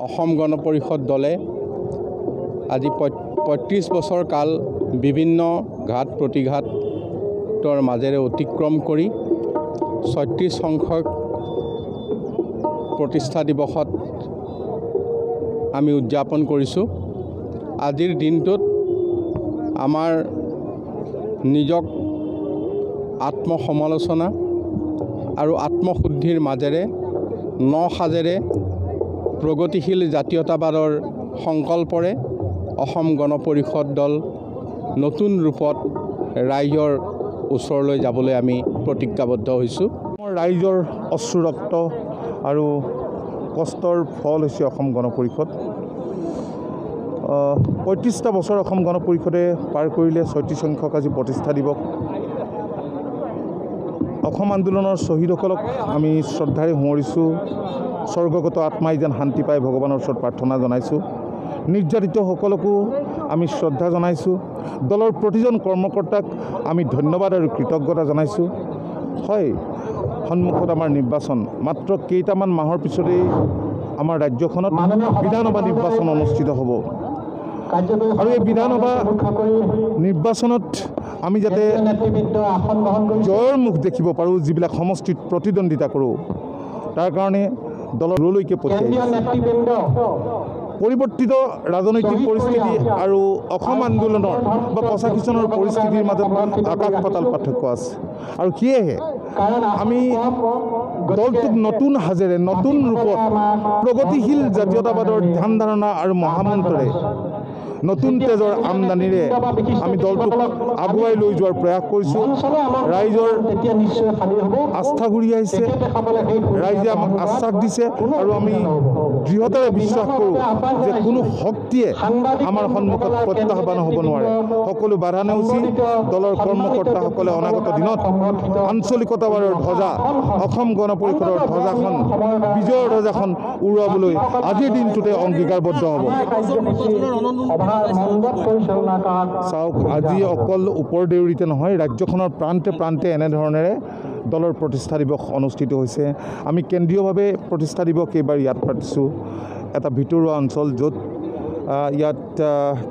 অসম গণ পৰিষদ দলে আজি ৩৫ বছৰ কাল বিভিন্ন ঘাত প্ৰতিঘাতৰ মাজেৰে অতিক্ৰম কৰি ৩৬ সংখ্যক প্ৰতিষ্ঠা দিৱসত আমি উদযাপন কৰিছোঁ। আজিৰ দিনটোত আমাৰ নিজক আত্মসমালোচনা আৰু আত্মশুদ্ধিৰ মাজেৰে নসাজেৰে প্ৰগতিশীল জাতীয়তাবাদৰ সংকল্পৰে অসম গণ পৰিষদ দল নতুন ৰূপত ৰাইজৰ ওচৰলৈ যাবলৈ আমি প্ৰতিজ্ঞাবদ্ধ হৈছোঁ। ৰাইজৰ অশ্ৰুৰক্ত আৰু কষ্টৰ ফল হৈছে অসম গণ পৰিষদ। ৩৫টা বছৰ অসম গণ পৰিষদে পাৰ কৰিলে ৩৬ সংখ্যক আজি প্ৰতিষ্ঠা দিৱস। অসম আন্দোলনৰ শ্বহীদসকলক আমি শ্ৰদ্ধাৰে সোঁৱৰিছোঁ। স্বৰ্গগত আত্মাই যেন শান্তি পাই ভগৱানৰ ওচৰত প্ৰাৰ্থনা জনাইছোঁ। নিৰ্যাতিতসকলকো আমি শ্ৰদ্ধা জনাইছোঁ। দলৰ প্ৰতিজন কৰ্মকৰ্তাক আমি ধন্যবাদ আৰু কৃতজ্ঞতা জনাইছোঁ। হয়, সন্মুখত আমাৰ নিৰ্বাচন, মাত্ৰ কেইটামান মাহৰ পিছতেই আমাৰ ৰাজ্যখনত বিধানসভা নিৰ্বাচন অনুষ্ঠিত হ'ব আৰু এই বিধানসভা নিৰ্বাচনত আমি যাতে জয়ৰ মুখ দেখিব পাৰোঁ, যিবিলাক সমষ্টিত প্ৰতিদ্বন্দ্বিতা কৰোঁ, তাৰ কাৰণে দললৈকে পঠিয়াইছে। পৰিৱৰ্তিত ৰাজনৈতিক পৰিস্থিতি আৰু অসম আন্দোলনৰ বা 85 চনৰ পৰিস্থিতিৰ মাজত আকাশ পাতাল পাৰ্থক্য আছে আৰু সেয়েহে আমি দলটোক নতুন সাজেৰে নতুন ৰূপত প্ৰগতিশীল জাতীয়তাবাদৰ ধ্যান ধাৰণা আৰু মহামন্ত্ৰৰে নতুন তেজৰ আমদানিৰে আমি দলটোক আগুৱাই লৈ যোৱাৰ প্ৰয়াস কৰিছোঁ। ৰাইজৰ আস্থা ঘূৰি আহিছে, ৰাইজে আমাক আশ্বাস দিছে আৰু আমি দৃঢ়তাৰে বিশ্বাস কৰোঁ যে কোনো শক্তিয়ে আমাৰ সন্মুখত প্ৰত্যাহ্বান হ'ব নোৱাৰে। সকলো বাধা নেওচি দলৰ কৰ্মকৰ্তাসকলে অনাগত দিনত আঞ্চলিকতাবাদৰ ধ্বজা, অসম গণ পৰিষদৰ ধ্বজাখন, বিজয়ৰ ধ্বজাখন উৰুৱাবলৈ আজিৰ দিনটোতে অংগীকাৰবদ্ধ হ'ব। চাওক, আজি অকল ওপৰ দেউৰীতে নহয়, ৰাজ্যখনৰ প্ৰান্তে প্ৰান্তে এনেধৰণেৰে দলৰ প্ৰতিষ্ঠা দিৱস অনুষ্ঠিত হৈছে। আমি কেন্দ্ৰীয়ভাৱে প্ৰতিষ্ঠা দিৱস এইবাৰ ইয়াত পাতিছোঁ, এটা ভিতৰুৱা অঞ্চল য'ত ইয়াত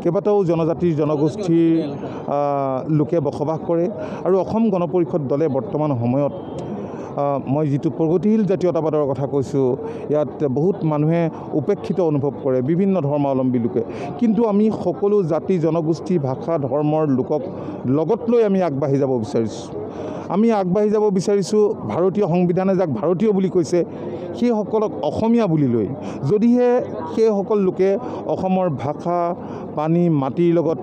কেইবাটাও জনজাতিৰ জনগোষ্ঠীৰ লোকে বসবাস কৰে আৰু অসম গণ পৰিষদ দলে বৰ্তমান সময়ত মই যিটো প্ৰগতিশীল জাতীয়তাবাদৰ কথা কৈছোঁ, ইয়াত বহুত মানুহে উপেক্ষিত অনুভৱ কৰে, বিভিন্ন ধৰ্মাৱলম্বী লোকে। কিন্তু আমি সকলো জাতি জনগোষ্ঠী ভাষা ধৰ্মৰ লোকক লগত লৈ আমি আগবাঢ়ি যাব বিচাৰিছোঁ। আমি আগবাঢ়ি যাব বিচাৰিছোঁ ভাৰতীয় সংবিধানে যাক ভাৰতীয় বুলি কৈছে, সেইসকলক অসমীয়া বুলি লৈ। যদিহে সেইসকল লোকে অসমৰ ভাষা পানী মাটিৰ লগত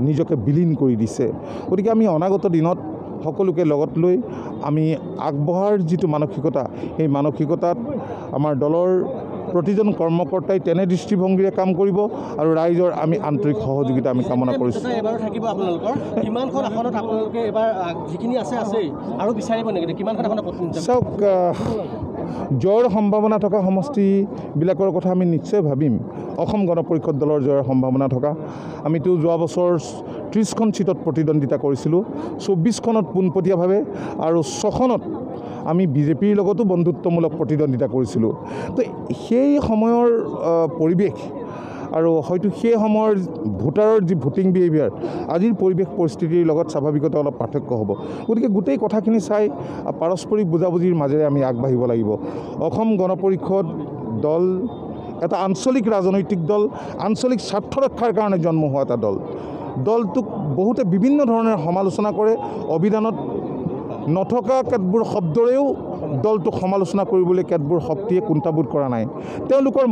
নিজকে বিলীন কৰি দিছে, গতিকে আমি অনাগত দিনত সকলোকে লগত লৈ আমি আগবঢ়াৰ যিটো মানসিকতা, সেই মানসিকতাত আমাৰ দলৰ প্ৰতিজন কৰ্মকৰ্তাই তেনে দৃষ্টিভংগীৰে কাম কৰিব আৰু ৰাইজৰ আমি আন্তৰিক সহযোগিতা আমি কামনা কৰিছোঁ। চাওক, জয়ৰ সম্ভাৱনা থকা সমষ্টিবিলাকৰ কথা আমি নিশ্চয় ভাবিম। অসম গণ পৰিষদ দলৰ জয়ৰ সম্ভাৱনা থকা, আমিতো যোৱা বছৰ 30খন চিটত প্ৰতিদ্বন্দ্বিতা কৰিছিলোঁ, 24খনত পোনপটীয়াভাৱে আৰু 6খনত আমি বিজেপিৰ লগতো বন্ধুত্বমূলক প্ৰতিদ্বন্দ্বিতা কৰিছিলোঁ। তো সেই সময়ৰ পৰিৱেশ আৰু হয়তো সেই সময়ৰ ভোটাৰৰ যি ভোটিং বিহেভিয়াৰ, আজিৰ পৰিৱেশ পৰিস্থিতিৰ লগত স্বাভাৱিকতে অলপ পাৰ্থক্য হ'ব। গতিকে গোটেই কথাখিনি চাই পাৰস্পৰিক বুজাবুজিৰ মাজেৰে আমি আগবাঢ়িব লাগিব। অসম গণ পৰিষদ দল এটা আঞ্চলিক ৰাজনৈতিক দল, আঞ্চলিক স্বাৰ্থ ৰক্ষাৰ কাৰণে জন্ম হোৱা এটা দল। দলটোক বহুতে বিভিন্ন ধৰণে সমালোচনা কৰে। অভিধানত নথকা কেতবোৰ শব্দৰেও দলটোক সমালোচনা কৰিবলৈ কেতবোৰ শক্তিয়ে কুণ্ঠাবোধ কৰা নাই। তেওঁলোকৰ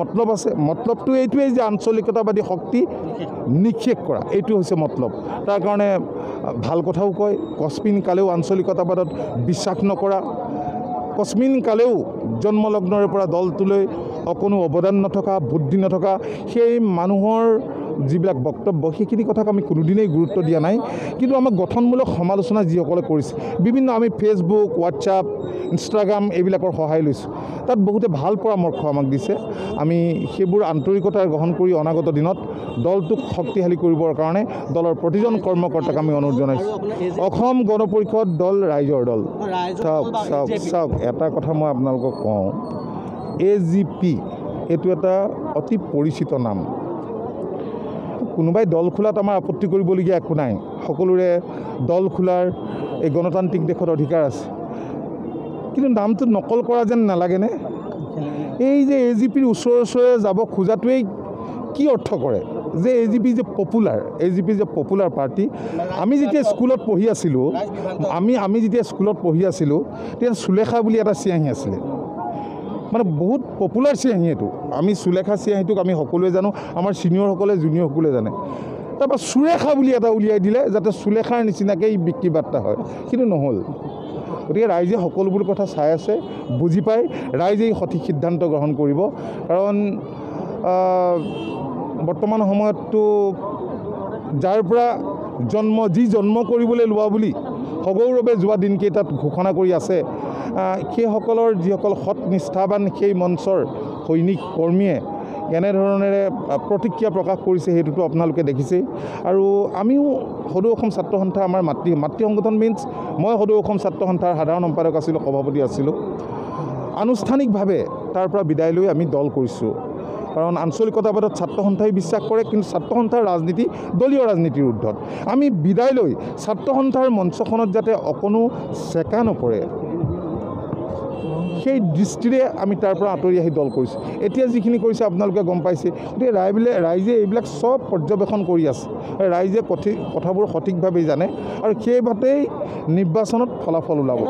মতলব আছে, মতলবটো এইটোৱেই যে আঞ্চলিকতাবাদী শক্তি নিক্ষেপ কৰা, এইটো হৈছে মতলব। তাৰ কাৰণে ভাল কথাও কয়, কস্মিন কালেও আঞ্চলিকতাবাদত বিশ্বাস নকৰা, কস্মিন কালেও জন্মলগ্নৰে পৰা দলটোলৈ অকণো অৱদান নথকা, বুদ্ধি নথকা সেই মানুহৰ যিবিলাক বক্তব্য সেইখিনি কথাক আমি কোনোদিনেই গুৰুত্ব দিয়া নাই কিন্তু আমাক গঠনমূলক সমালোচনা যিসকলে কৰিছে বিভিন্ন আমি ফেচবুক হোৱাটছআপ ইনষ্টাগ্ৰাম এইবিলাকৰ সহায় লৈছোঁ তাত বহুতে ভাল পৰামৰ্শ আমাক দিছে আমি সেইবোৰ আন্তৰিকতাৰে গ্ৰহণ কৰি অনাগত দিনত দলটোক শক্তিশালী কৰিবৰ কাৰণে দলৰ প্ৰতিজন কৰ্মকৰ্তাক আমি অনুৰোধ জনাইছোঁ অসম গণ পৰিষদ দল ৰাইজৰ দল চাওক এটা কথা মই আপোনালোকক কওঁ AGP এইটো এটা অতি পৰিচিত নাম কোনোবাই দল খোলাত আমাৰ আপত্তি কৰিবলগীয়া একো নাই সকলোৰে দল খোলাৰ এই গণতান্ত্ৰিক দেশত অধিকাৰ আছে কিন্তু নামটো নকল কৰা যেন নালাগেনে এই যে AGPৰ ওচৰে যাব খোজাটোৱেই কি অৰ্থ কৰে যে AGP যে পপুলাৰ পাৰ্টি আমি যেতিয়া স্কুলত পঢ়ি আছিলোঁ আমি যেতিয়া স্কুলত পঢ়ি আছিলোঁ তেতিয়া সুলেখা বুলি এটা চিয়াহী আছিলে মানে বহুত পপুলাৰ চিয়াহী এইটো আমি সুলেখা চিয়াহীটোক আমি সকলোৱে জানো আমাৰ ছিনিয়ৰসকলে জুনিয়ৰসকলে জানে তাৰপৰা সুৰেখা বুলি এটা উলিয়াই দিলে যাতে সুলেখাৰ নিচিনাকৈ বিক্ৰী বাৰ্তা হয় কিন্তু নহ'ল গতিকে ৰাইজে সকলোবোৰ কথা চাই আছে বুজি পাই ৰাইজেই সঠিক সিদ্ধান্ত গ্ৰহণ কৰিব কাৰণ বৰ্তমান সময়ততো যাৰ পৰা জন্ম কৰিবলৈ লোৱা বুলি সগৌৰৱে যোৱা দিনকেইটাত ঘোষণা কৰি আছে সেইসকলৰ যিসকল সৎ নিষ্ঠাবান সেই মঞ্চৰ সৈনিক কৰ্মীয়ে কেনেধৰণেৰে প্ৰতিক্ৰিয়া প্ৰকাশ কৰিছে সেইটোতো আপোনালোকে দেখিছেই আৰু আমিও সদৌ অসম ছাত্ৰ সন্থা আমাৰ মাতৃ সংগঠন মিন্স মই সদৌ অসম ছাত্ৰ সন্থাৰ সাধাৰণ সম্পাদক আছিলোঁ সভাপতি আছিলোঁ আনুষ্ঠানিকভাৱে তাৰ পৰা বিদায় লৈ আমি দল কৰিছোঁ কাৰণ আঞ্চলিকতাবাদত ছাত্ৰ সন্থাই বিশ্বাস কৰে কিন্তু ছাত্ৰ সন্থাৰ ৰাজনীতি দলীয় ৰাজনীতিৰ ঊৰ্ধত আমি বিদায় লৈ ছাত্ৰ সন্থাৰ মঞ্চখনত যাতে অকণো চেকা নপৰে সেই দৃষ্টিৰে আমি তাৰ পৰা আঁতৰি আহি দল কৰিছোঁ এতিয়া যিখিনি কৰিছে আপোনালোকে গম পাইছে গতিকে ৰাইজে এইবিলাক চব পৰ্যবেক্ষণ কৰি আছে ৰাইজে কথাবোৰ সঠিকভাৱেই জানে আৰু সেইবাবেই নিৰ্বাচনত ফলাফল ওলাব